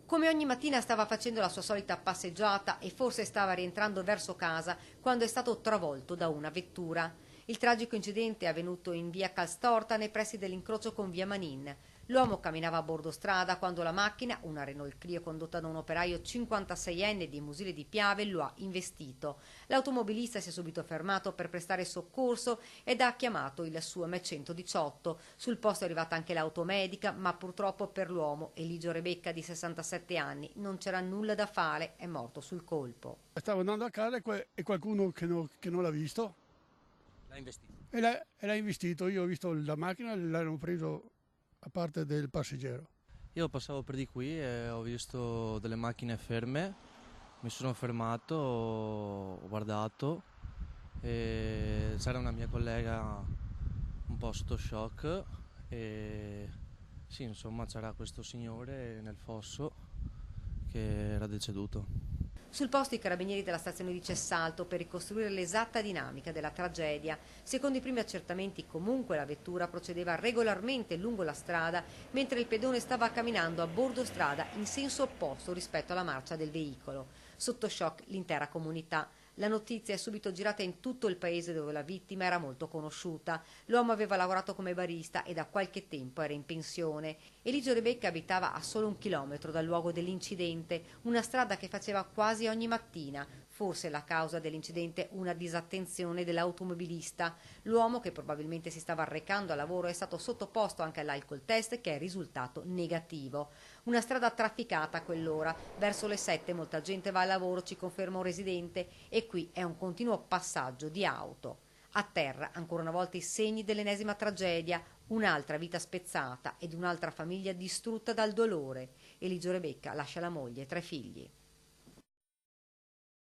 Come ogni mattina stava facendo la sua solita passeggiata e forse stava rientrando verso casa quando è stato travolto da una vettura. Il tragico incidente è avvenuto in via Calstorta nei pressi dell'incrocio con via Manin. L'uomo camminava a bordo strada quando la macchina, una Renault Clio condotta da un operaio 56enne di Musile di Piave, lo ha investito. L'automobilista si è subito fermato per prestare soccorso ed ha chiamato il suo M118. Sul posto è arrivata anche l'automedica, ma purtroppo per l'uomo, Eligio Rebecca di 67 anni, non c'era nulla da fare, è morto sul colpo. Stavo andando a casa e qualcuno che non l'ha visto L'ha investito. e l'ha investito. Io ho visto la macchina e l'hanno preso a parte del passeggero. Io passavo per di qui e ho visto delle macchine ferme, mi sono fermato, ho guardato e c'era una mia collega un po' sotto shock e sì, insomma c'era questo signore nel fosso che era deceduto. Sul posto i carabinieri della stazione di Cessalto per ricostruire l'esatta dinamica della tragedia. Secondo i primi accertamenti, comunque, la vettura procedeva regolarmente lungo la strada mentre il pedone stava camminando a bordo strada in senso opposto rispetto alla marcia del veicolo. Sotto shock l'intera comunità. La notizia è subito girata in tutto il paese dove la vittima era molto conosciuta. L'uomo aveva lavorato come barista e da qualche tempo era in pensione. Eligio Rebecca abitava a solo 1 chilometro dal luogo dell'incidente, una strada che faceva quasi ogni mattina. Forse la causa dell'incidente una disattenzione dell'automobilista. L'uomo, che probabilmente si stava recando al lavoro, è stato sottoposto anche all'alcol test che è risultato negativo. Una strada trafficata a quell'ora. Verso le 7 molta gente va al lavoro, ci conferma un residente, e qui è un continuo passaggio di auto. A terra, ancora una volta, i segni dell'ennesima tragedia, un'altra vita spezzata ed un'altra famiglia distrutta dal dolore. Eligio Rebecca lascia la moglie e 3 figli.